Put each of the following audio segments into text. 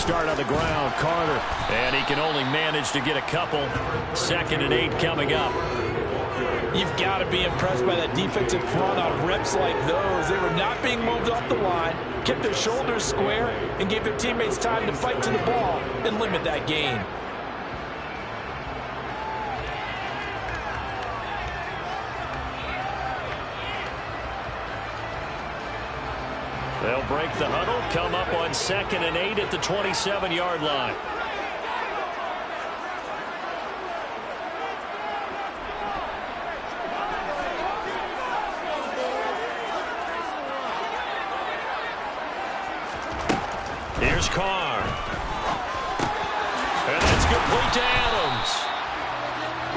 start on the ground. Carter. And he can only manage to get a couple. 2nd and 8 coming up. You've got to be impressed by that defensive front on reps like those. They were not being moved off the line, kept their shoulders square, and gave their teammates time to fight to the ball and limit that gain. They'll break the huddle, come up on 2nd and 8 at the 27-yard line. Here's Carr. And that's complete to Adams.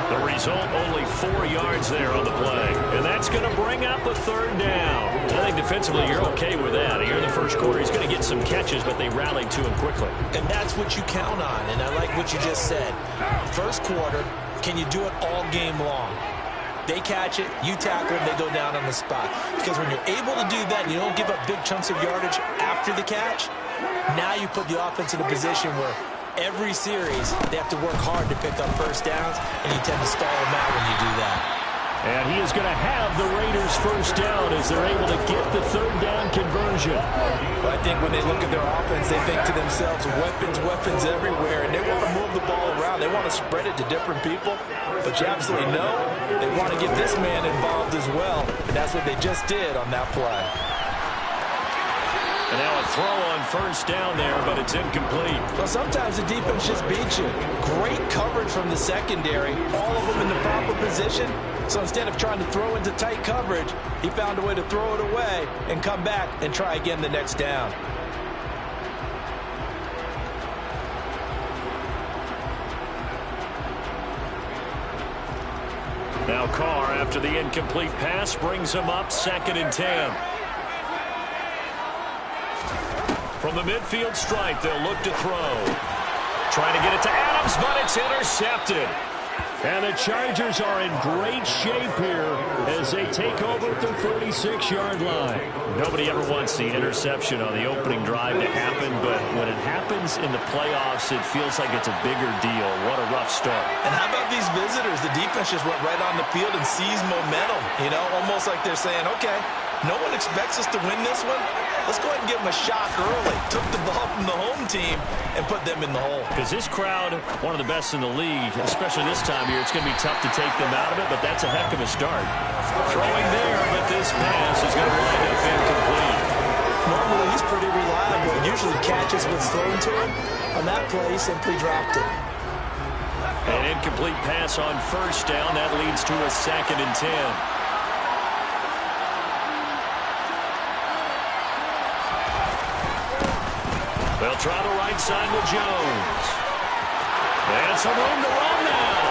The result, only 4 yards there on the play. And that's going to bring up a 3rd down. I think defensively you're okay with that. Here in the first quarter, he's going to get some catches, but they rallied to him quickly. And that's what you count on, and I like what you just said. First quarter, can you do it all game long? They catch it, you tackle them, they go down on the spot. Because when you're able to do that and you don't give up big chunks of yardage after the catch, now you put the offense in a position where every series they have to work hard to pick up first downs, and you tend to stall them out when you do that. And he is going to have the Raiders first down as they're able to get the 3rd down conversion. Well, I think when they look at their offense, they think to themselves, weapons, weapons everywhere, and they want to move the ball around. They want to spread it to different people, but you absolutely know they want to get this man involved as well, and that's what they just did on that play. And now a throw on first down there, but it's incomplete. Well, sometimes the defense just beats you. Great coverage from the secondary, all of them in the proper position. So instead of trying to throw into tight coverage, he found a way to throw it away and come back and try again the next down. Now Carr, after the incomplete pass, brings him up 2nd and 10. From the midfield stripe, they'll look to throw. Trying to get it to Adams, but it's intercepted. And the Chargers are in great shape here as they take over at the 36-yard line. Nobody ever wants the interception on the opening drive to happen, but when it happens in the playoffs, it feels like it's a bigger deal. What a rough start. And how about these visitors? The defense just went right on the field and seized momentum. You know, almost like they're saying, okay, no one expects us to win this one. Let's go ahead and give them a shock early. Took the ball from the home team and put them in the hole. Because this crowd, one of the best in the league, especially this time of year, it's going to be tough to take them out of it, but that's a heck of a start. Throwing there, but this pass is going to wind up incomplete. Normally, he's pretty reliable. Usually catches what's thrown to him. On that play, he simply dropped it. An incomplete pass on first down. That leads to a 2nd and 10. They'll try the right side with Jones. And some room to run now.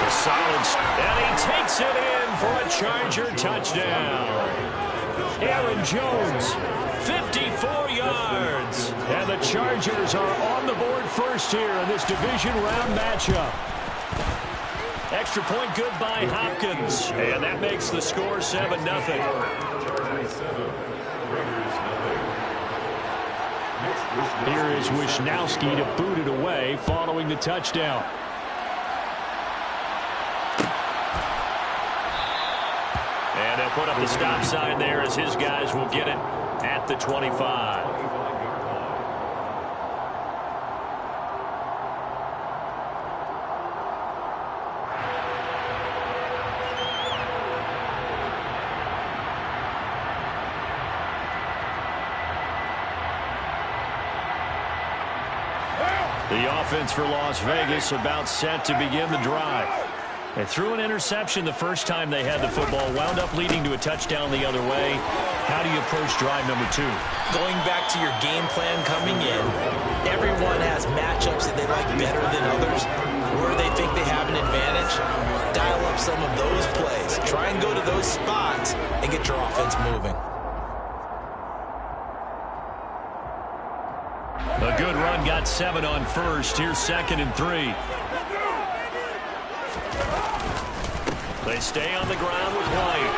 The solid, and he takes it in for a Charger touchdown. Aaron Jones, 54 yards. And the Chargers are on the board first here in this division round matchup. Extra point good by Hopkins. And that makes the score 7-0. Here is Wisnowski to boot it away following the touchdown. And they'll put up the stop sign there as his guys will get it at the 25. The offense for Las Vegas about set to begin the drive. They threw an interception the first time they had the football, wound up leading to a touchdown the other way. How do you approach drive number 2? Going back to your game plan coming in, everyone has matchups that they like better than others, where they think they have an advantage. Dial up some of those plays. Try and go to those spots and get your offense moving. A good run, got 7 on first. Here's 2nd and 3. They stay on the ground with White.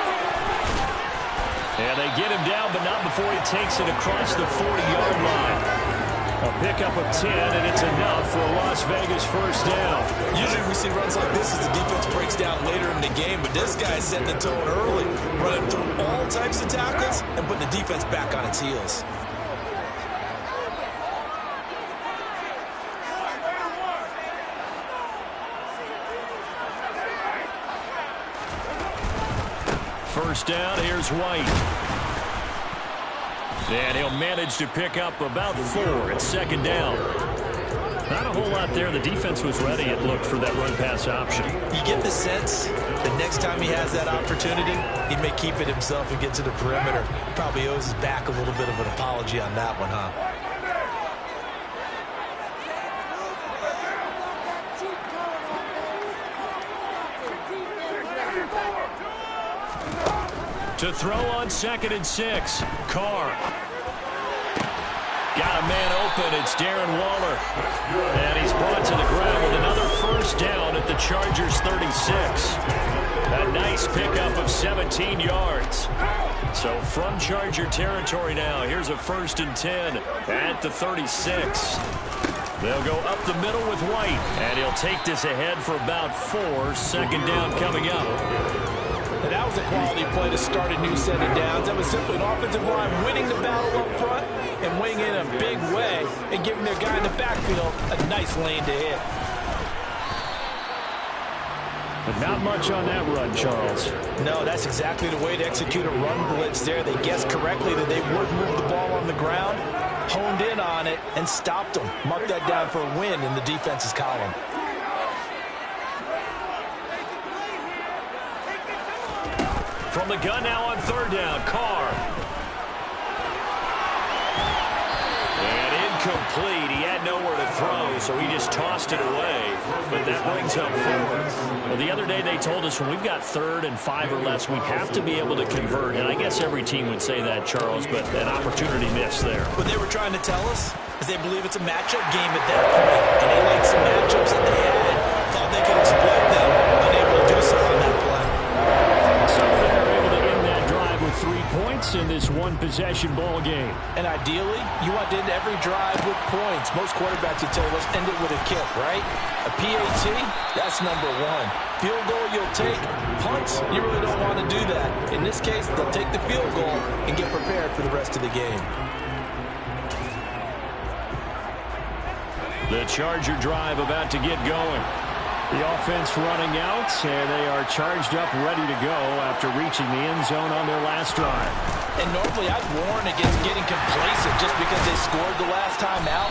And they get him down, but not before he takes it across the 40-yard line. A pickup of 10, and it's enough for a Las Vegas first down. Usually we see runs like this as the defense breaks down later in the game, but this guy's setting the tone early, running through all types of tackles and putting the defense back on its heels. First down, here's White. And he'll manage to pick up about 4 at second down. Not a whole lot there. The defense was ready, it looked, for that run-pass option. You get the sense the next time he has that opportunity, he may keep it himself and get to the perimeter. Probably owes his back a little bit of an apology on that one, huh? To throw on 2nd and 6. Carr. Got a man open. It's Darren Waller. And he's brought to the ground with another first down at the Chargers' 36. A nice pickup of 17 yards. So from Charger territory now, here's a 1st and 10 at the 36. They'll go up the middle with White. And he'll take this ahead for about 4. Second down coming up. And that was a quality play to start a new set of downs. That was simply an offensive line winning the battle up front and weighing in a big way and giving their guy in the backfield a nice lane to hit. But not much on that run, Charles. No, that's exactly the way to execute a run blitz there. They guessed correctly that they would move the ball on the ground, honed in on it, and stopped them. Marked that down for a win in the defense's column. From the gun now on 3rd down, Carr. And incomplete. He had nowhere to throw, so he just tossed it away. But that brings up 4th. Well, the other day they told us when we've got 3rd and 5 or less, we have to be able to convert. And I guess every team would say that, Charles, but an opportunity missed there. What they were trying to tell us is they believe it's a matchup game at that point. And they liked some matchups that they had. Thought they could exploit them. Unable to do so on that play. So they're able to end that drive with 3 points in this one-possession ball game. And ideally, you want to end every drive with points. Most quarterbacks would tell us end it with a kick, right? A PAT, that's number 1. Field goal you'll take. Punts, you really don't want to do that. In this case, they'll take the field goal and get prepared for the rest of the game. The Charger drive about to get going. The offense running out, and they are charged up, ready to go after reaching the end zone on their last drive. And normally I'd warn against getting complacent just because they scored the last time out.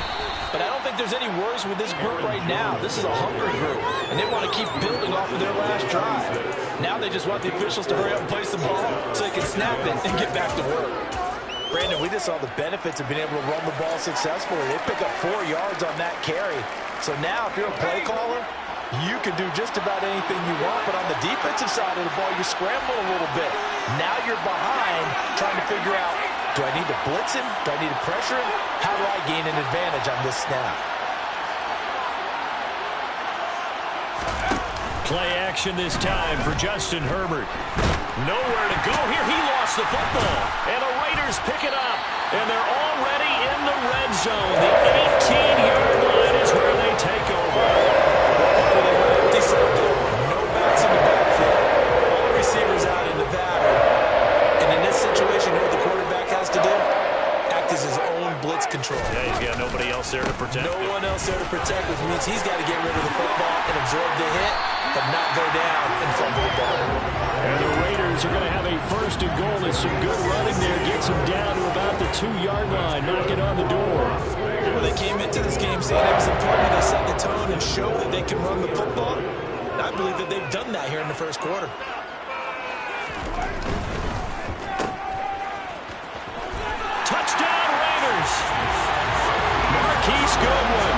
But I don't think there's any worries with this group right now. This is a hungry group, and they want to keep building off of their last drive. Now they just want the officials to hurry up and place the ball so they can snap it and get back to work. Brandon, we just saw the benefits of being able to run the ball successfully. They pick up 4 yards on that carry. So now if you're a play caller, you can do just about anything you want, but on the defensive side of the ball, you're scrambling a little bit. Now you're behind trying to figure out, do I need to blitz him? Do I need to pressure him? How do I gain an advantage on this snap? Play action this time for Justin Herbert. Nowhere to go here. He lost the football, and the Raiders pick it up, and they're already in the red zone. The 18-yard line is where they take over. No backs in the backfield. All the receivers out in the pattern. And in this situation, what the quarterback has to do? Act as his own blitz control. Yeah, he's got nobody else there to protect him. No one else there to protect, which means he's got to get rid of the football and absorb the hit, but not go down and fumble the ball. And the Raiders are going to have a 1st and goal. There's some good running there. Gets him down to about the 2-yard line. Knock it on the door. Well, they came into this game saying it was important they set the tone and show that they can run the football. And I believe that they've done that here in the first quarter. Touchdown, Raiders. Marquise Goodwin.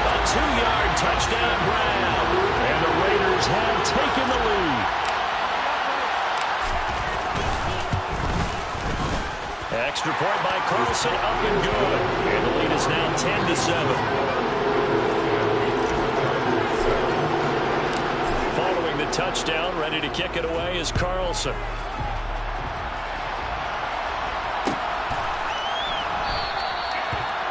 A 2-yard touchdown grab. And the Raiders have taken the lead. Extra point by Carlson, up and good. And the lead is now 10-7. Following the touchdown, ready to kick it away is Carlson.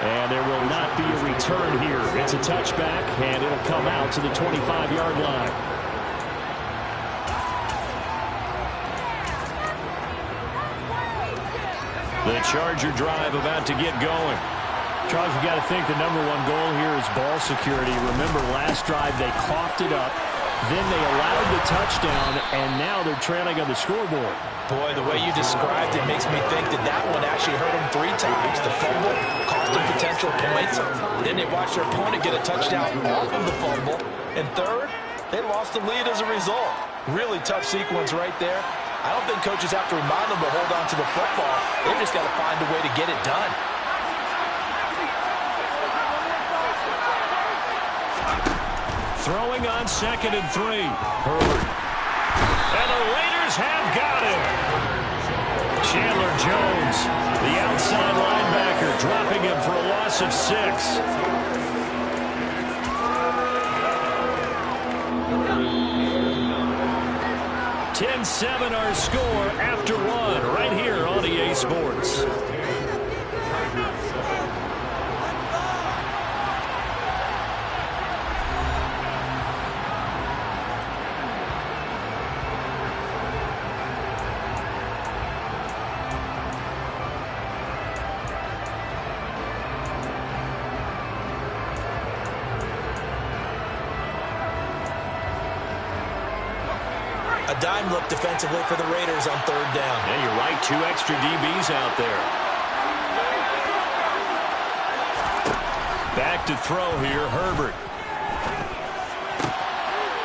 And there will not be a return here. It's a touchback, and it'll come out to the 25-yard line. The Charger drive about to get going. Charles, you got to think the number one goal here is ball security. Remember, last drive they coughed it up, then they allowed the touchdown, and now they're trailing on the scoreboard. Boy, the way you described it makes me think that that one actually hurt them 3 times. The fumble cost them potential points. Then they watched their opponent get a touchdown off of the fumble. And third, they lost the lead as a result. Really tough sequence right there. I don't think coaches have to remind them to hold on to the football. They've just got to find a way to get it done. Throwing on 2nd and 3. Herbert. And the Raiders have got him. Chandler Jones, the outside linebacker, dropping him for a loss of 6. (10-7) our score after 1 right here on EA Sports. A dime look defensively for the Raiders on 3rd down. Yeah, you're right. 2 extra DBs out there. Back to throw here, Herbert.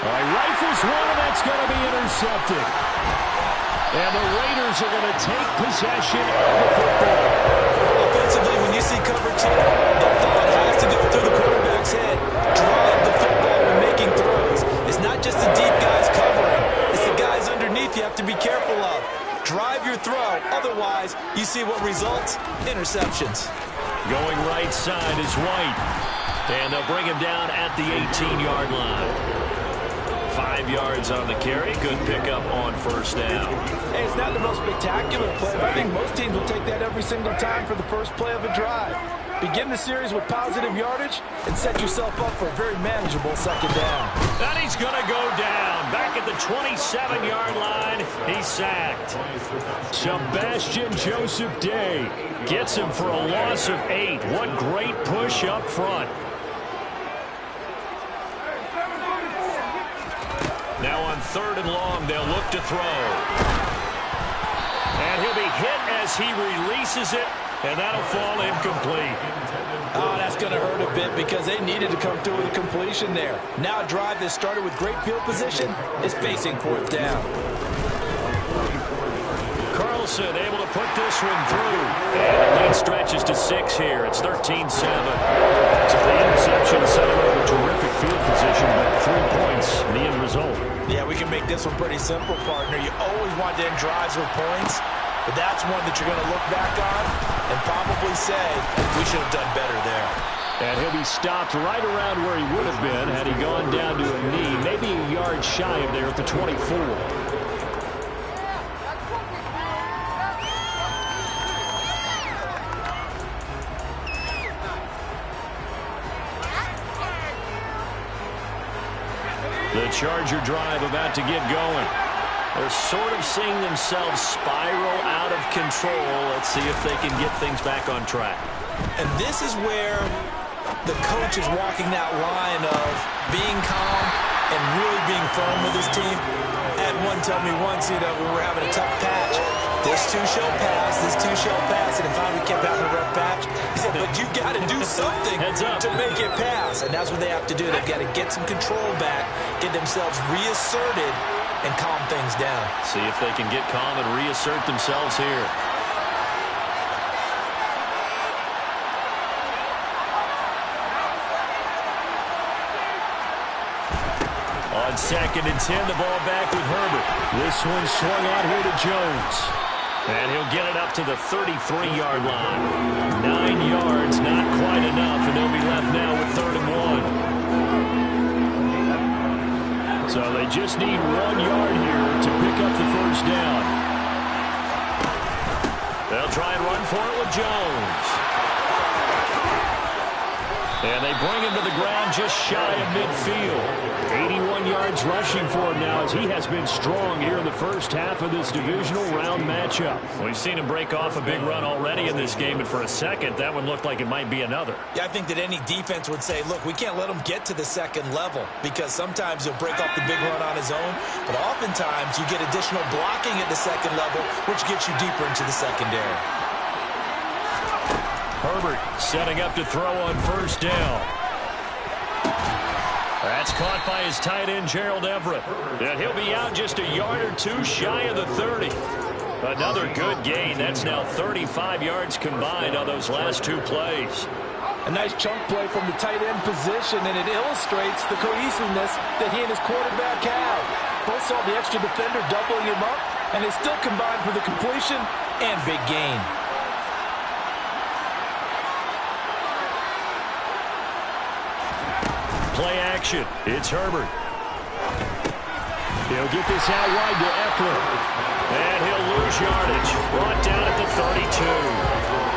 All right, rifles one, and that's going to be intercepted. And the Raiders are going to take possession of the football. Offensively, when you see cover 2, the thought has to go through the quarterback's head. Drive the football when making throws. It's not just the deep guys covering. It's the guys underneath you have to be careful of. Drive your throw. Otherwise, you see what results? Interceptions. Going right side is White. And they'll bring him down at the 18-yard line. 5 yards on the carry. Good pickup on 1st down. Hey, it's not the most spectacular play, but I think most teams will take that every single time for the first play of a drive. Begin the series with positive yardage and set yourself up for a very manageable 2nd down. And he's going to go down. Back at the 27-yard line, he's sacked. Sebastian Joseph Day gets him for a loss of 8. What great push up front. Now on 3rd and long, they'll look to throw. And he'll be hit as he releases it, and that'll fall incomplete. Oh, that's going to hurt a bit because they needed to come through with a completion there. Now a drive that started with great field position is facing 4th down. Carlson able to put this one through. And the lead stretches to 6 here. It's 13-7. So the interception set him up a terrific field position, but 3 points in the end result. Yeah, we can make this one pretty simple, partner. You always want to end drives with points, but that's one that you're going to look back on and probably say, we should have done better there. And he'll be stopped right around where he would have been had he gone down to a knee, maybe a yard shy of there at the 24. The Charger drive about to get going. They're sort of seeing themselves spiral out of control. Let's see if they can get things back on track. And this is where the coach is walking that line of being calm and really being firm with his team. Had one tell me once, when we were having a tough patch, this too shall pass, this too shall pass, and finally kept having a rough patch. He said, but you got to do something to make it pass. And that's what they have to do. They've got to get some control back, get themselves reasserted, and calm things down. See if they can get calm and reassert themselves here. On 2nd and 10, the ball back with Herbert. This one swung out here to Jones. And he'll get it up to the 33-yard line. 9 yards, not quite enough, and they'll be left now with 3rd and 1. So they just need 1 yard here to pick up the 1st down. They'll try and run for it with Jones. And they bring him to the ground just shy of midfield. 81 yards rushing for him now as he has been strong here in the first half of this divisional round matchup. We've seen him break off a big run already in this game, and for a second, that one looked like it might be another. Yeah, I think that any defense would say, look, we can't let him get to the second level because sometimes he'll break off the big run on his own, but oftentimes you get additional blocking at the second level, which gets you deeper into the secondary. Herbert setting up to throw on first down. That's caught by his tight end, Gerald Everett. And he'll be out just a yard or two shy of the 30. Another good gain. That's now 35 yards combined on those last two plays. A nice chunk play from the tight end position, and it illustrates the cohesiveness that he and his quarterback have. Both saw the extra defender doubling him up, and they still combined for the completion and big gain. Play action. It's Herbert. He'll get this out wide to Eckler. And he'll lose yardage. Brought down at the 32.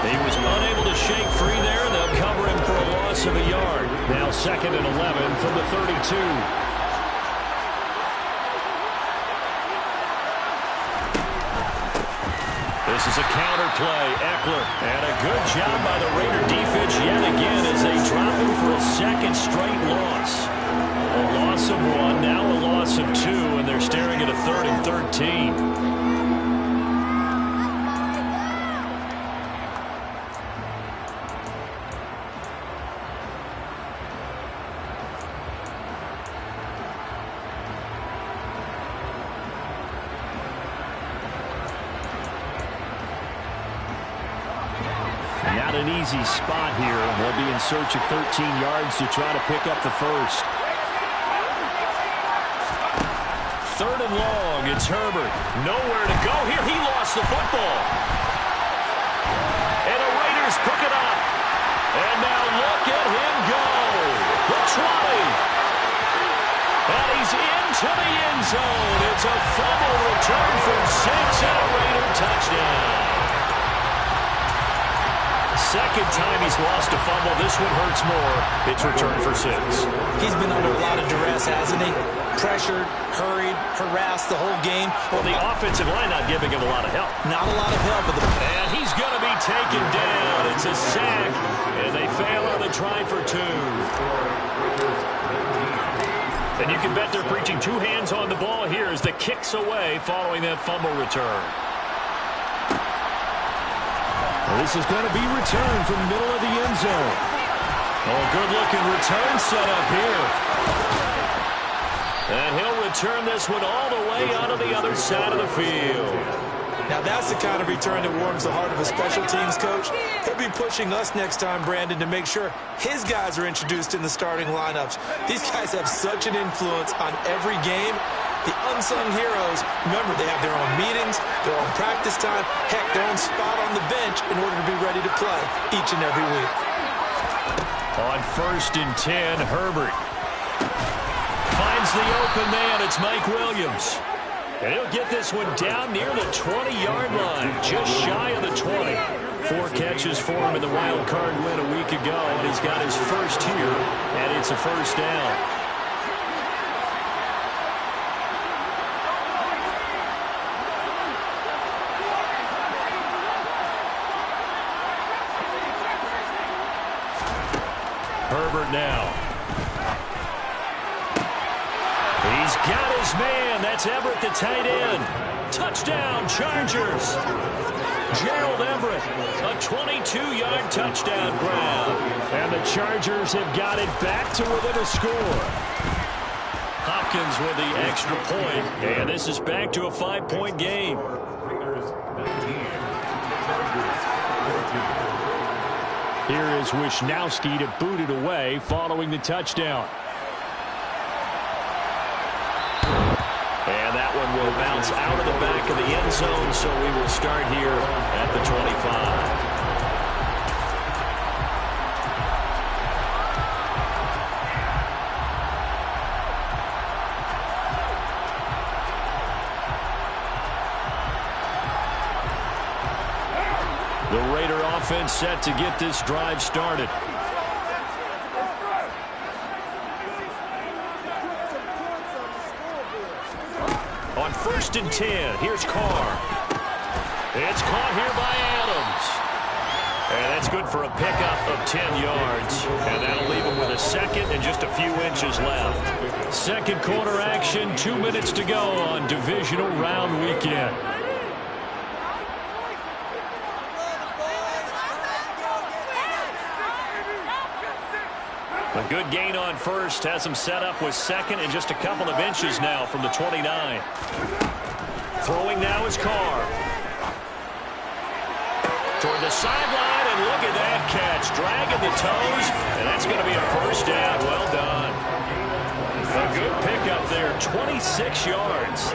He was unable to shake free there, and they'll cover him for a loss of a yard. Now 2nd and 11 from the 32. This is a counter play. Eckler. And a good job by the Raider defense yet again as they drop him for a second straight loss. A loss of 1, now a loss of 2, and they're staring at a 3rd and 13. Not an easy spot here. They'll be in search of 13 yards to try to pick up the first. 3rd and long. It's Herbert. Nowhere to go here. He lost the football. And the Raiders pick it up. And now look at him go. The 20. And he's into the end zone. It's a fumble return for 6 and a Raider touchdown. Second time he's lost a fumble. This one hurts more. It's returned for 6. He's been under a lot of duress, hasn't he? Pressured, hurried, harassed the whole game. Well, the offensive line not giving him a lot of help. Not a lot of help. And he's going to be taken down. It's a sack. And they fail on the try for 2. And you can bet they're preaching 2 hands on the ball here as the kick's away following that fumble return. This is going to be returned from the middle of the end zone. Oh, good-looking return set up here. And he'll return this one all the way onto the other side of the field. Now that's the kind of return that warms the heart of a special teams coach. He'll be pushing us next time, Brandon, to make sure his guys are introduced in the starting lineups. These guys have such an influence on every game. The unsung heroes, remember, they have their own meetings, their own practice time, heck, their own spot on the bench in order to be ready to play each and every week. On 1st and 10, Herbert finds the open man. It's Mike Williams. And he'll get this one down near the 20-yard line, just shy of the 20. 4 catches for him in the wild card win a week ago, and he's got his first here, and it's a first down. Herbert now. He's got his man. That's Everett, the tight end. Touchdown, Chargers. Gerald Everett, a 22-yard touchdown grab. And the Chargers have got it back to within a score. Hopkins with the extra point. And this is back to a 5-point game. Here is Wisnowski to boot it away following the touchdown. And that one will bounce out of the back of the end zone, so we will start here at the 25. The Raider offense set to get this drive started. On 1st and 10, here's Carr. It's caught here by Adams. And that's good for a pickup of 10 yards. And that'll leave him with a second and just a few inches left. Second quarter action, 2 minutes to go on Divisional Round Weekend. A good gain on first has him set up with second and just a couple of inches now from the 29. Throwing now is Carr. Toward the sideline, and look at that catch. Dragging the toes, and that's going to be a first down. Well done. A good pickup there, 26 yards.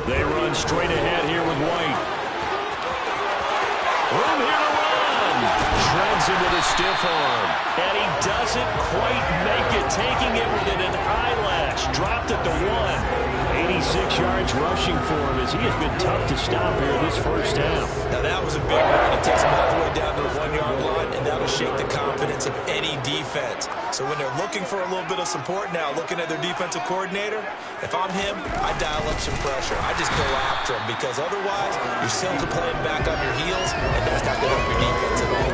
They run straight ahead here with White. Room here to run. Shreds him with a stiff arm. And he doesn't quite make it, taking it within an eyelash. Dropped at the 1. 86 yards rushing for him as he has been tough to stop here this first half. Now that was a big run. It takes him all the way down to the 1-yard line, and that'll shake the confidence of any defense. So when they're looking for a little bit of support now, looking at their defensive coordinator, if I'm him, I dial up some pressure. I just go after him because otherwise you're simply playing back on your heels, and that's not going to help your defense at all.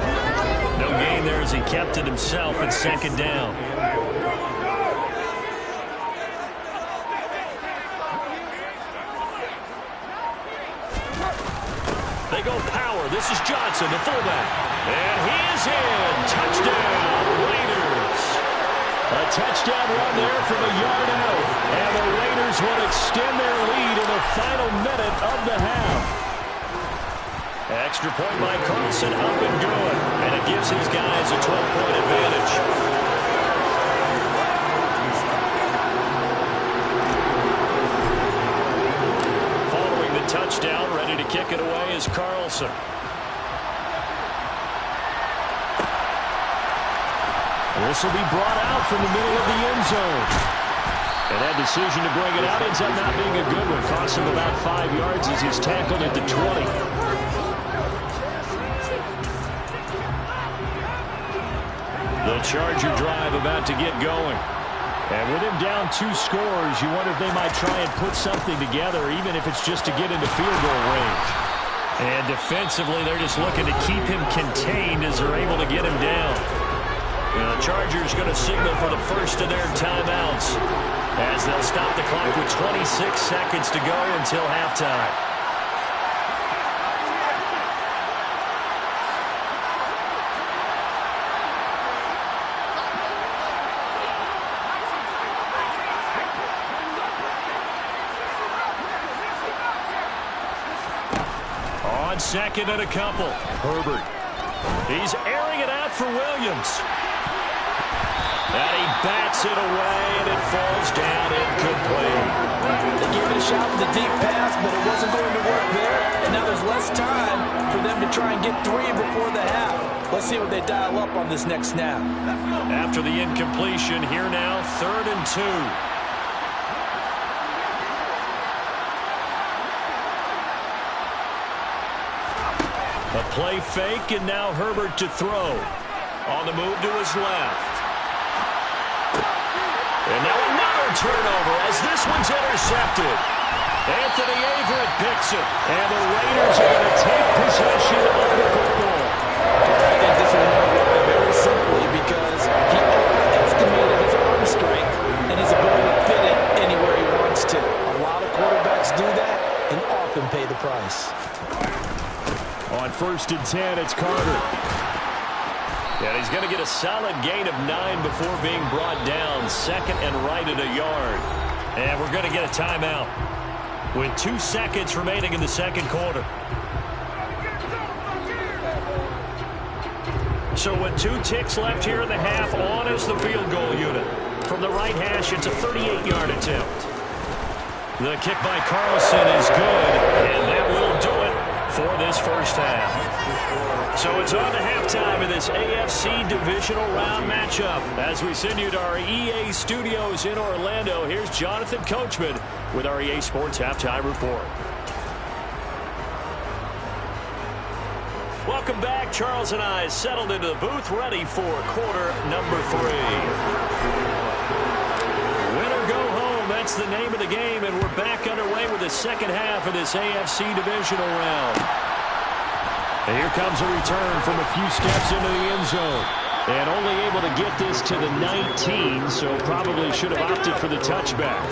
No gain there as he kept it himself at second down. They go power. This is Johnson, the fullback. And he is in. Touchdown, Raiders. A touchdown run there from a yard out. And the Raiders will extend their lead in the final minute of the half. Extra point by Carlson, up and good. And it gives his guys a 12-point advantage. Following the touchdown, ready to kick it away is Carlson. This will be brought out from the middle of the end zone. And that decision to bring it out ends up not being a good one. Costs him about 5 yards as he's tackled at the 20. The Charger drive about to get going. And with him down 2 scores, you wonder if they might try and put something together, even if it's just to get into field goal range. And defensively, they're just looking to keep him contained as they're able to get him down. The Chargers going to signal for the first of their timeouts as they'll stop the clock with 26 seconds to go until halftime. On second and a couple, Herbert. He's airing it out for Williams. And he bats it away, and it falls down incomplete. They gave it a shot with a deep pass, but it wasn't going to work there. And now there's less time for them to try and get 3 before the half. Let's see what they dial up on this next snap. After the incompletion, here now, 3rd and 2. A play fake, and now Herbert to throw. On the move to his left. And now another turnover as this one's intercepted. Anthony Averett picks it. And the Raiders are going to take possession of the football. I think this will work very simply because he overestimated his arm strength and his ability to fit it anywhere he wants to. A lot of quarterbacks do that and often pay the price. On 1st and 10, it's Carter. And he's going to get a solid gain of 9 before being brought down. Second and right at a yard. And we're going to get a timeout with 2 seconds remaining in the second quarter. So with 2 ticks left here in the half, on is the field goal unit. From the right hash, it's a 38-yard attempt. The kick by Carlson is good, and that will do it for this first half. So it's on to halftime of this AFC Divisional Round matchup. As we send you to our EA studios in Orlando, here's Jonathan Coachman with our EA Sports Halftime Report. Welcome back. Charles and I settled into the booth ready for quarter number 3. the game, and we're back underway with the second half of this AFC Divisional round. And here comes a return from a few steps into the end zone. And only able to get this to the 19, so probably should have opted for the touchback.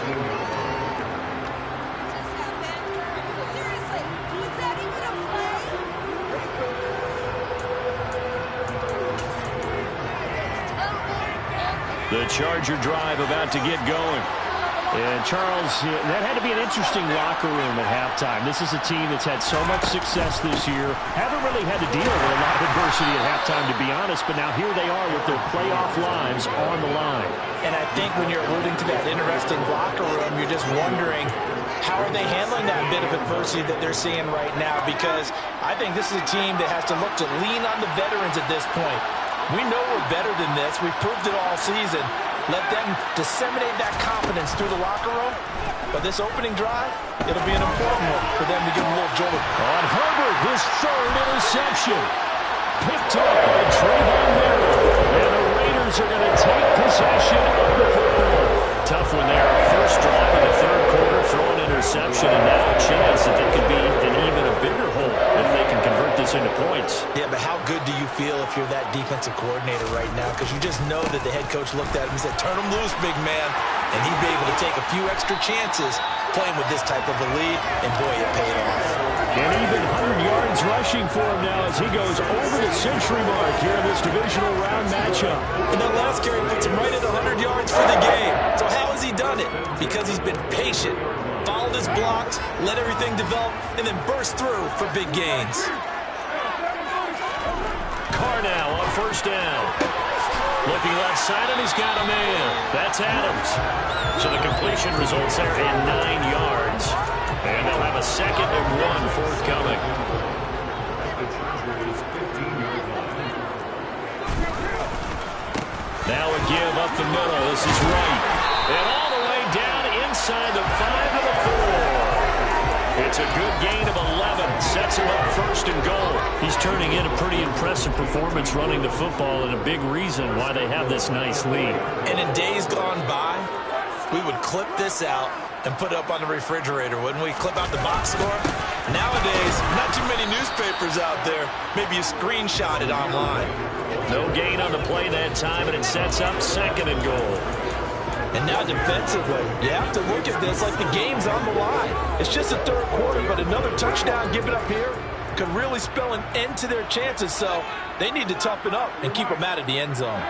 The Charger drive about to get going. And, Charles, that had to be an interesting locker room at halftime. This is a team that's had so much success this year. Haven't really had to deal with a lot of adversity at halftime, to be honest. But now here they are with their playoff lives on the line. And I think when you're alluding to that interesting locker room, you're just wondering, how are they handling that bit of adversity that they're seeing right now? Because I think this is a team that has to look to lean on the veterans at this point. We know we're better than this. We've proved it all season. Let them disseminate that confidence through the locker room. But this opening drive, it'll be an important one for them to give them a little jolt. On Herbert, his third interception. Picked up by Trayvon Merritt. And the Raiders are going to take possession of the football. Tough one there. First drive of the third quarter, throw an interception, and now a chance that they could be in even a bigger hole if they can convert this into points. Yeah, but how good do you feel if you're that defensive coordinator right now? Because you just know that the head coach looked at him and said, turn him loose, big man. And he'd be able to take a few extra chances playing with this type of a lead, and boy, it paid off. And even 100 yards rushing for him now as he goes over the century mark here in this divisional round matchup. And that last carry puts him right at 100 yards for the game. So how has he done it? Because he's been patient, followed his blocks, let everything develop, and then burst through for big gains. Carr now on first down. Looking left side, and he's got a man. That's Adams. So the completion results there in 9 yards. And they'll have a 2nd and 1 forthcoming. Now a give up the middle. This is right. And all the way down inside the 5 of the 4. It's a good gain of 11. Sets him up 1st and goal. He's turning in a pretty impressive performance running the football, and a big reason why they have this nice lead. And in days gone by, we would clip this out and put it up on the refrigerator, wouldn't we? Clip out the box score. Nowadays, not too many newspapers out there. Maybe you screenshot it online. No gain on the play that time, and it sets up 2nd and goal. And now defensively, you have to look at this like the game's on the line. It's just the third quarter, but another touchdown given up here could really spell an end to their chances, so they need to toughen up and keep them out of the end zone.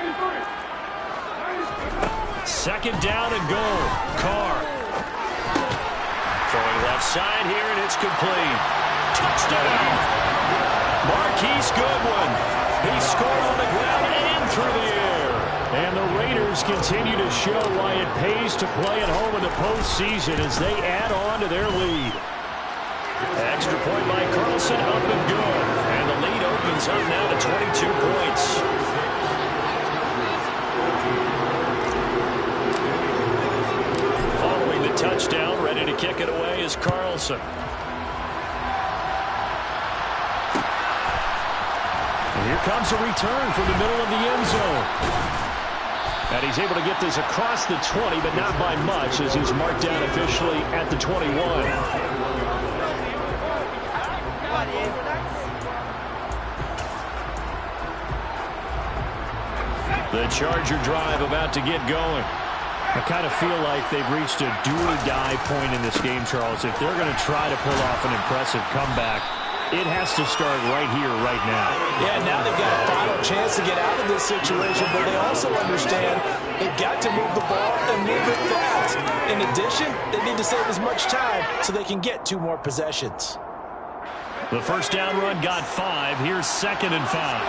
2nd down and goal. Carr. Throwing left side here, and it's complete. Touchdown! Marquise Goodwin. He scored on the ground and through the air. And the Raiders continue to show why it pays to play at home in the postseason as they add on to their lead. Extra point by Carlson, up and good. And the lead opens up now to 22 points. Following the touchdown, ready to kick it away is Carlson. And here comes a return from the middle of the end zone. And he's able to get this across the 20, but not by much, as he's marked down officially at the 21. The Charger drive about to get going. I kind of feel like they've reached a do-or-die point in this game, Charles. If they're going to try to pull off an impressive comeback, it has to start right here, right now. Yeah, now they've got a final chance to get out of this situation, but they also understand they've got to move the ball and move it fast. In addition, they need to save as much time so they can get 2 more possessions. The first down run got 5. Here's 2nd and 5.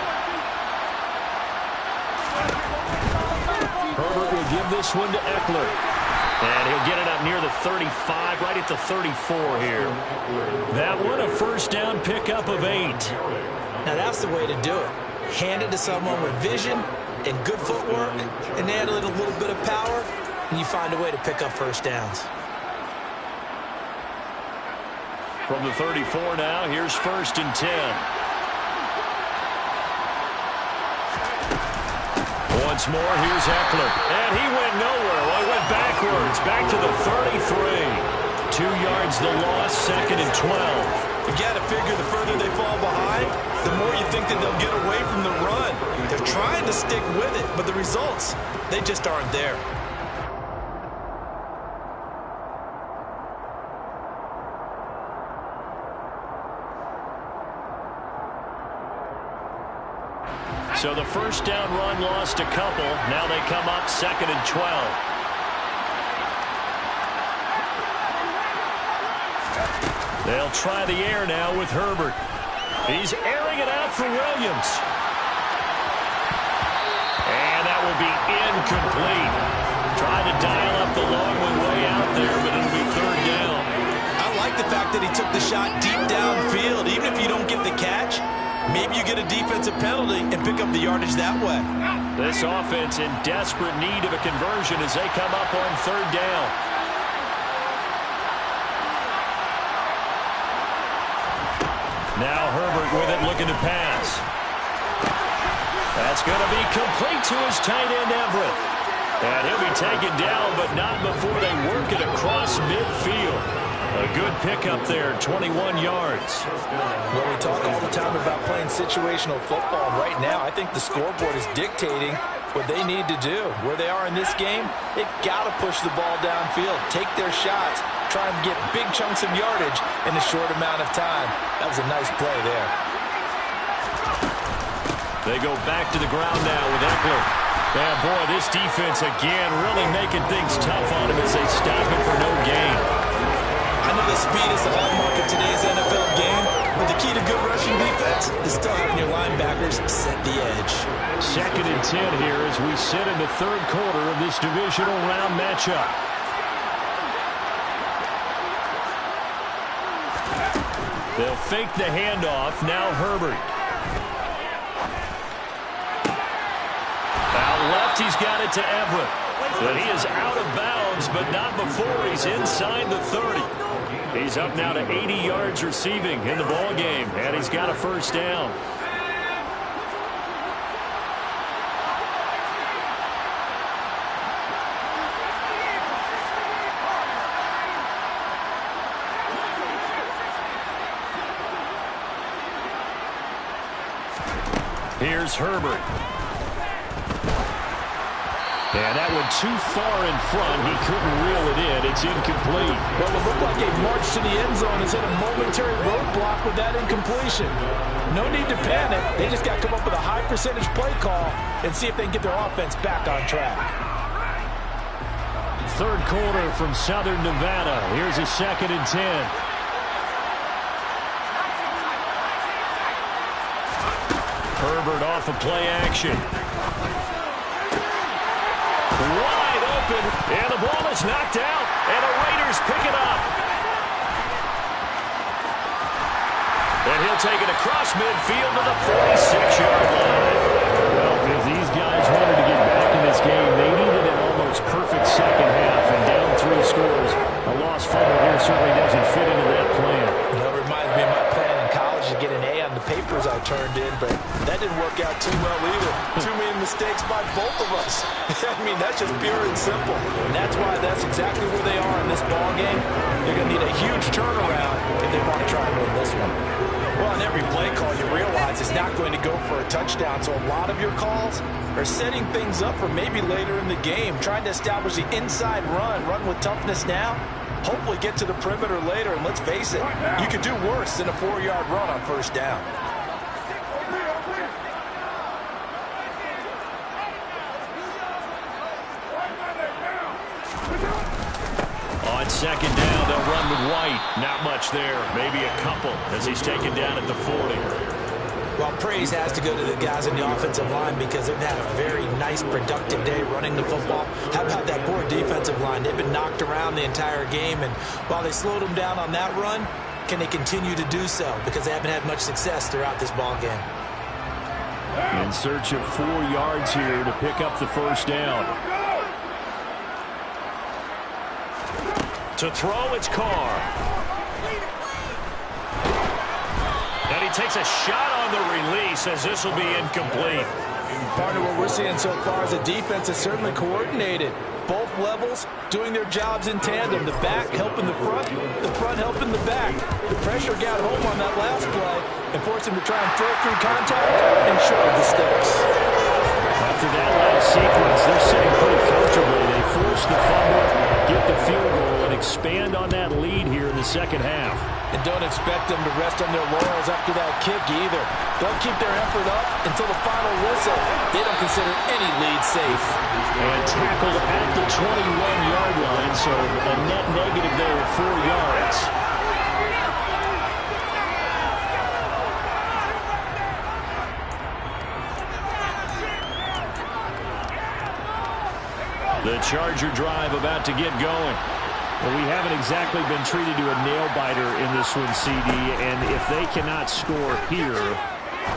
Herbert will give this one to Eckler. And he'll get it up near the 35, right at the 34 here. That one, a first down pickup of 8. Now that's the way to do it. Hand it to someone with vision and good footwork, and add a little bit of power, and you find a way to pick up first downs. From the 34 now, here's 1st and 10. Once more, here's Eckler. And he went nowhere. Well, he went backwards, back to the 33. 2 yards the loss, 2nd and 12. You got to figure the further they fall behind, the more you think that they'll get away from the run. They're trying to stick with it, but the results, they just aren't there. So the first down run lost a couple. Now they come up 2nd and 12. They'll try the air now with Herbert. He's airing it out for Williams. And that will be incomplete. Trying to dial up the long one way out there, but it'll be 3rd down. I like the fact that he took the shot deep downfield. Even if you don't get the catch, maybe you get a defensive penalty and pick up the yardage that way. This offense in desperate need of a conversion as they come up on 3rd down. Now Herbert with it, looking to pass. That's going to be complete to his tight end, Everett. And he'll be taken down, but not before they work it across midfield. A good pickup there, 21 yards. Well, we talk all the time about playing situational football. Right now, I think the scoreboard is dictating what they need to do. Where they are in this game, they've got to push the ball downfield, take their shots, try and get big chunks of yardage in a short amount of time. That was a nice play there. They go back to the ground now with Eckler. Yeah, boy, this defense again really making things tough on him as they stop it for no gain. I know the speed is the hallmark of today's NFL game, but the key to good rushing defense is still having your linebackers set the edge. 2nd and 10 here as we sit in the 3rd quarter of this divisional round matchup. They'll fake the handoff. Now Herbert. Out left, he's got it to Everett. But he is out of bounds, but not before he's inside the 30. He's up now to 80 yards receiving in the ball game, and he's got a 1st down. Here's Herbert. And that one too far in front. He couldn't reel it in. It's incomplete. Well, it looked like a march to the end zone has hit a momentary roadblock with that incompletion. No need to panic. They just got to come up with a high percentage play call and see if they can get their offense back on track. 3rd quarter from Southern Nevada. Here's a 2nd and 10. Herbert off of play action. Wide open, and the ball is knocked out, and the Raiders pick it up. And he'll take it across midfield to the 46-yard line. Well, if these guys wanted to get back in this game, they needed an almost perfect second half, and down 3 scores. A lost fumble here certainly doesn't fit into that plan. That reminds me of my plan in college to get an A on the papers I turned in, but that didn't work out too well either. Too many mistakes by both of us. I mean, that's just pure and simple. And that's why that's exactly where they are in this ball game. They're going to need a huge turnaround if they want to try and win this one. Well, on every play call, you realize it's not going to go for a touchdown, so a lot of your calls are setting things up for maybe later in the game, trying to establish the inside run with toughness now, hopefully get to the perimeter later, and let's face it, you could do worse than a 4-yard run on 1st down. On 2nd down, they'll run with White. Not much there. Maybe a couple as he's taken down at the 40. Well, praise has to go to the guys in the offensive line because they've had a very nice, productive day running the football. How about that poor defensive line? They've been knocked around the entire game, and while they slowed them down on that run, can they continue to do so? Because they haven't had much success throughout this ball game. In search of 4 yards here to pick up the 1st down. To throw, it's Carr. And he takes a shot on the release as this will be incomplete. Partner, what we're seeing so far is the defense is certainly coordinated. Both levels doing their jobs in tandem. The back helping the front helping the back. The pressure got home on that last play and forced him to try and throw through contact and short the sticks. After that last sequence, they're sitting pretty comfortably. They force the fumble, get the field goal, and expand on that lead here in the second half. And don't expect them to rest on their laurels after that kick either. They'll keep their effort up until the final whistle. They don't consider any lead safe. And tackled at the 21-yard line, so a net negative there of 4 yards. The Charger drive about to get going. Well, we haven't exactly been treated to a nail-biter in this one, CD, and if they cannot score here,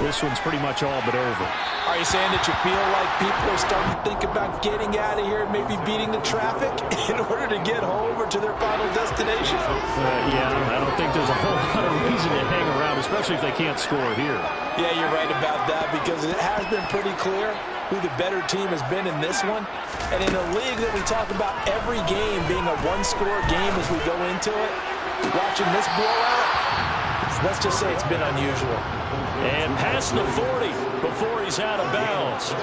this one's pretty much all but over. Are you saying that you feel like people are starting to think about getting out of here and maybe beating the traffic in order to get home or to their final destination? Yeah, I don't think there's a whole lot of reason to hang around, especially if they can't score here. Yeah, you're right about that, because it has been pretty clear who the better team has been in this one. And in a league that we talk about every game being a one-score game as we go into it, watching this blowout, let's just say it's been unusual. And past the 40 before he's out of bounds.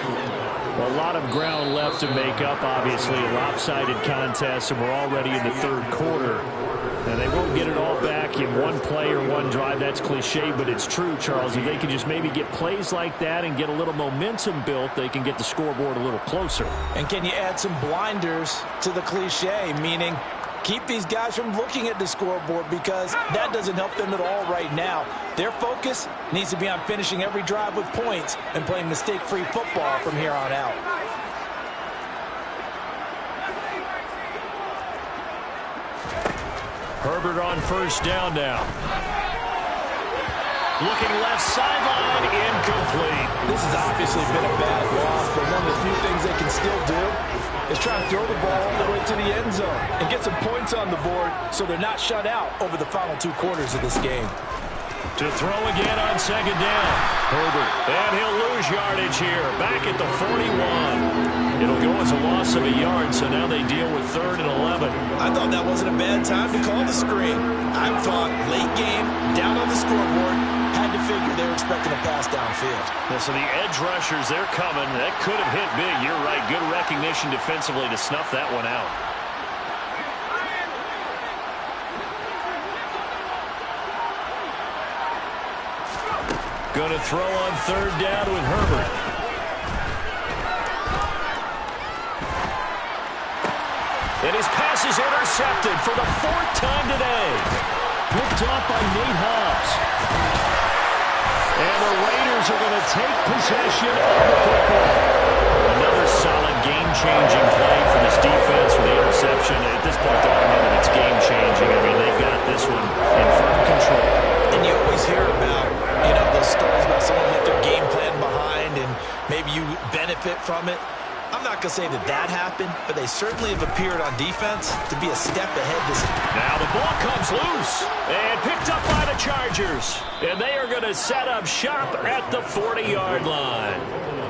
Well, a lot of ground left to make up, obviously. A lopsided contest, and we're already in the third quarter. And they won't get it all back in one play or one drive. That's cliche, but it's true, Charles. If they can just maybe get plays like that and get a little momentum built, they can get the scoreboard a little closer. And can you add some blinders to the cliche, meaning keep these guys from looking at the scoreboard, because that doesn't help them at all right now. Their focus needs to be on finishing every drive with points and playing mistake-free football from here on out. Herbert on first down now. Looking left sideline, incomplete. This has obviously been a bad loss, but one of the few things they can still do is try to throw the ball all the way to the end zone and get some points on the board so they're not shut out over the final 2 quarters of this game. To throw again on second down. Herbert. And he'll lose yardage here. Back at the 41. It'll go as a loss of a yard, so now they deal with 3rd and 11. I thought that wasn't a bad time to call the screen. I thought late game, down on the scoreboard, had to figure they were expecting a pass downfield. Yeah, so the edge rushers, they're coming. That could have hit big. You're right. Good recognition defensively to snuff that one out. Going to throw on 3rd down with Herbert. And his pass is intercepted for the 4th time today. Picked off by Nate Hobbs. And the Raiders are going to take possession of the football. Another solid game-changing play for this defense with the interception. At this point, I don't know that it's game-changing. I mean, they've got this one in firm control. And you always hear about, those stories about someone left their game plan behind and maybe you benefit from it. I'm not going to say that happened, but they certainly have appeared on defense to be a step ahead this year. Now the ball comes loose and picked up by the Chargers. And they are going to set up shop at the 40-yard line.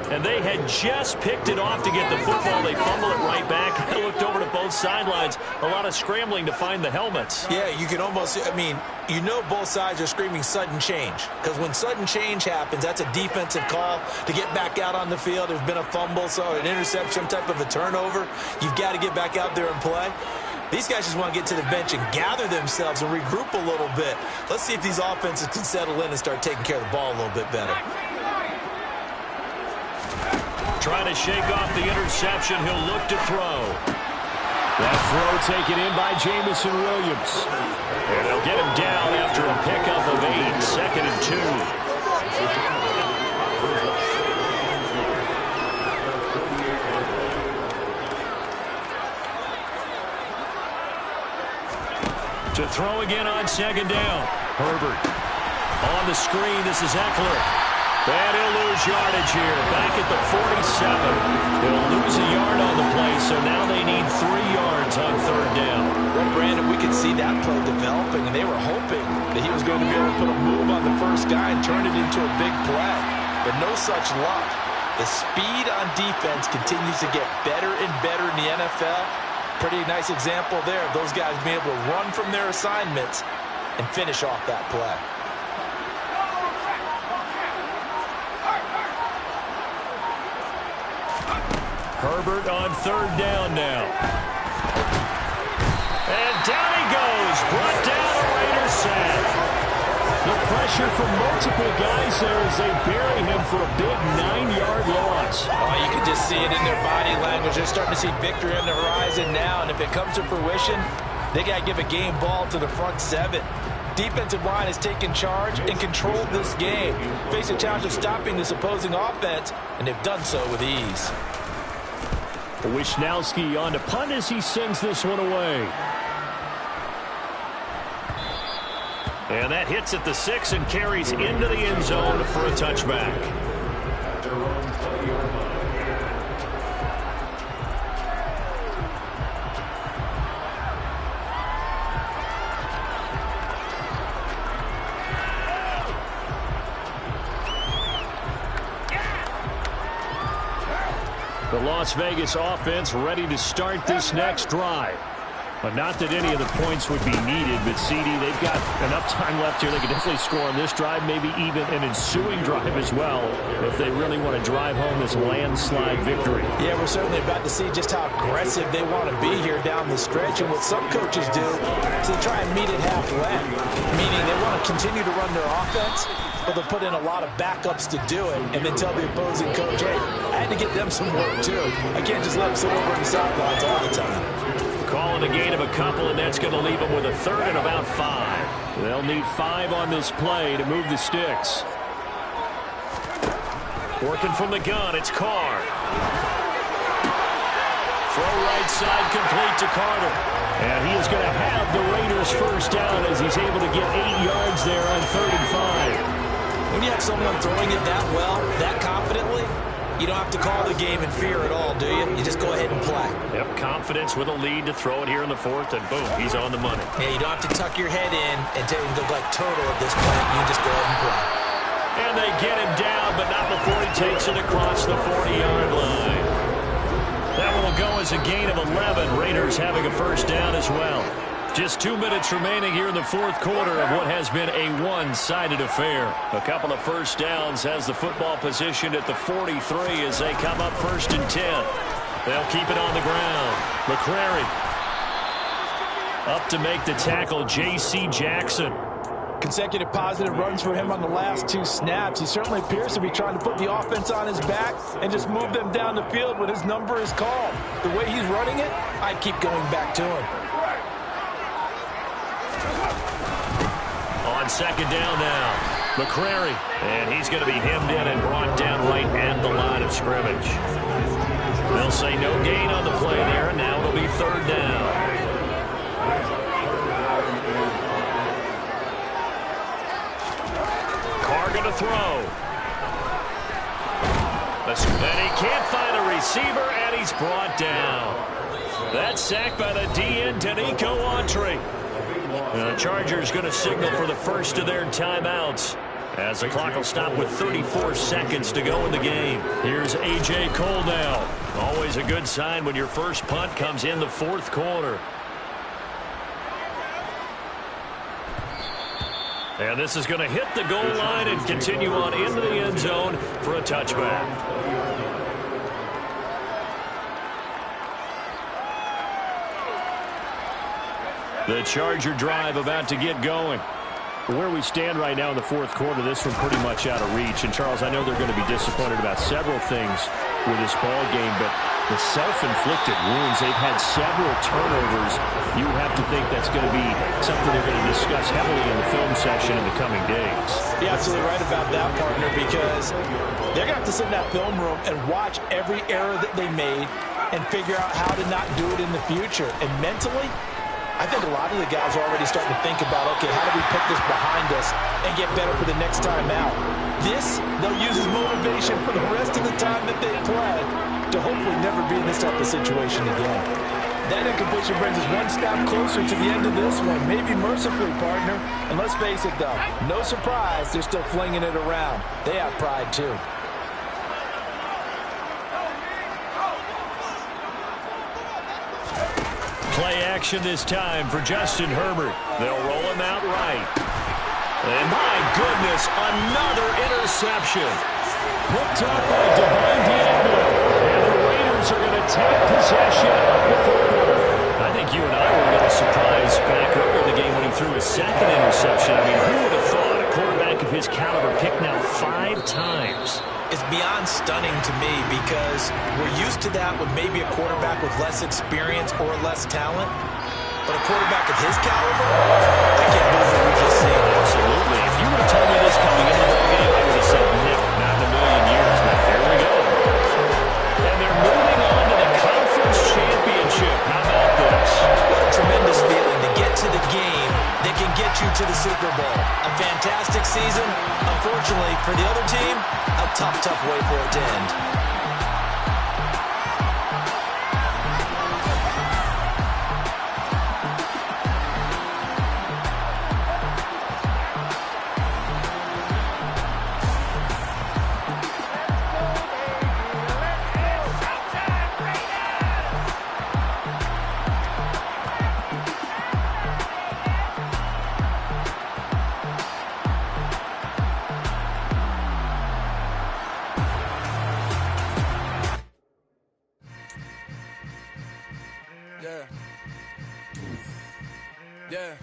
And they had just picked it off to get the football. They fumble it right back. I looked over to both sidelines. A lot of scrambling to find the helmets. Yeah, you can almost, both sides are screaming sudden change. Because when sudden change happens, that's a defensive call to get back out on the field. There's been a fumble, so an interception, some type of a turnover. You've got to get back out there and play. These guys just want to get to the bench and gather themselves and regroup a little bit. Let's see if these offenses can settle in and start taking care of the ball a little bit better. Trying to shake off the interception. He'll look to throw. That throw taken in by Jamison Williams. And they'll get him down after a pickup of 8. 2nd and 2. To throw again on 2nd down. Herbert on the screen. This is Eckler. And he'll lose yardage here. Back at the 47. He'll lose a yard on the play, so now they need 3 yards on 3rd down. Well, Brandon, we could see that play developing, and they were hoping that he was going to be able to put a move on the first guy and turn it into a big play. But no such luck. The speed on defense continues to get better and better in the NFL. Pretty nice example there of those guys being able to run from their assignments and finish off that play. Herbert on third down now. And down he goes. Brought down a Raiders sack. The pressure from multiple guys there as they bury him for a big 9-yard loss. Oh, you can just see it in their body language. They're starting to see victory on the horizon now, and if it comes to fruition, they got to give a game ball to the front seven. Defensive line has taken charge and controlled this game. Face a challenge of stopping this opposing offense, and they've done so with ease. Wishnowski on to punt as he sends this one away. And that hits at the 6 and carries into the end zone for a touchback. The Las Vegas offense ready to start this next drive. But not that any of the points would be needed, but CD, they've got enough time left here. They can definitely score on this drive, maybe even an ensuing drive as well, if they really want to drive home this landslide victory. Yeah, we're certainly about to see just how aggressive they want to be here down the stretch. And what some coaches do is they try and meet it halfway, meaning they want to continue to run their offense, but they'll put in a lot of backups to do it, and then tell the opposing coach, hey, I had to get them some work too. I can't just let them sit over on the sidelines all the time. Calling a gain of a couple, and that's going to leave them with a third and about 5. They'll need 5 on this play to move the sticks. Working from the gun, it's Carr. Throw right side complete to Carter. And he is going to have the Raiders first down as he's able to get 8 yards there on 3rd and 5. When you have someone throwing it that well, that confidently, you don't have to call the game in fear at all, do you? You just go ahead and play. Yep, confidence with a lead to throw it here in the 4th, and boom, he's on the money. Yeah, you don't have to tuck your head in and go like Toto at this point. You just go ahead and play. And they get him down, but not before he takes it across the 40-yard line. That one will go as a gain of 11. Raiders having a first down as well. Just 2 minutes remaining here in the 4th quarter of what has been a one-sided affair. A couple of first downs has the football positioned at the 43 as they come up 1st and 10. They'll keep it on the ground. McCrary up to make the tackle, J.C. Jackson. Consecutive positive runs for him on the last 2 snaps. He certainly appears to be trying to put the offense on his back and just move them down the field when his number is called. The way he's running it, I keep going back to him. On 2nd down now, McCrary. And he's going to be hemmed in and brought down right at the line of scrimmage. They'll say no gain on the play there, and now it'll be 3rd down. Carr going to throw. And he can't find a receiver, and he's brought down. That's sacked by the DN, Danico Autry. The Chargers going to signal for the first of their timeouts as the clock will stop with 34 seconds to go in the game. Here's A.J. Cole now. Always a good sign when your first punt comes in the 4th quarter. And this is going to hit the goal line and continue on into the end zone for a touchback. The Charger drive about to get going. Where we stand right now in the 4th quarter, this one pretty much out of reach. And, Charles, I know they're going to be disappointed about several things with this ball game, but the self-inflicted wounds, they've had several turnovers. You have to think that's going to be something they're going to discuss heavily in the film session in the coming days. You're absolutely right about that, partner, because they're going to have to sit in that film room and watch every error that they made and figure out how to not do it in the future. And mentally, I think a lot of the guys are already starting to think about, okay, how do we put this behind us and get better for the next time out? This, they'll use as motivation for the rest of the time that they play to hopefully never be in this type of situation again. That incompletion brings us one step closer to the end of this one, maybe mercifully, partner. And let's face it, though, no surprise, they're still flinging it around. They have pride, too. Play action this time for Justin Herbert. They'll roll him out right. And my goodness, another interception. Picked up by Divisional. And the Raiders are going to take possession of the football. I think you and I were a little surprised back earlier in the game when he threw his second interception. I mean, who would have thought a quarterback of his caliber picked now 5 times? It's beyond stunning to me because we're used to that with maybe a quarterback with less experience or less talent. But a quarterback of his caliber, I can't believe what we just seen. Absolutely. If you would have told me this coming into the ball game, I would have said, never, not in a million years. But here we go. And they're moving on to the conference championship. How about this? What a tremendous feeling to get to the game that can get you to the Super Bowl. A fantastic season. Unfortunately, for the other team, a tough way for it to end. Yeah.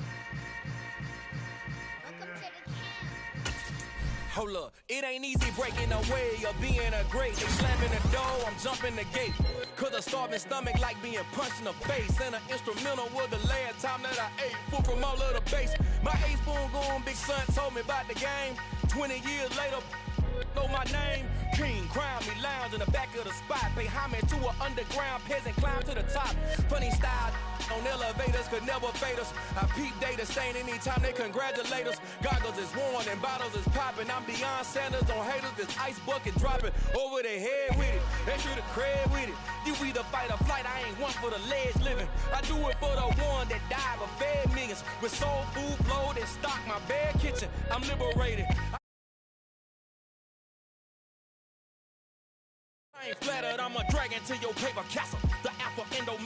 Hold up, it ain't easy breaking away or being a great. They slamming the door, I'm jumping the gate. Cause a starving stomach like being punched in the face. And an instrumental was the last time that I ate food from all of the base. My 8-spoon goon, big son told me about the game. 20 years later, know my name. King, crown me, lounge in the back of the spot. Pay homage to an underground peasant, climb to the top. Funny style on elevators could never fade us. I peep data stain anytime they congratulate us. Goggles is worn and bottles is popping. I'm beyond Sanders on haters, this ice bucket dropping over their head with it. They should have cred with it. You either fight or flight, I ain't one for the ledge living. I do it for the one that died but fed millions. With soul food flow that stock my bad kitchen. I'm liberated. I ain't flattered, I'm a dragon to your paper castle. The alpha endo.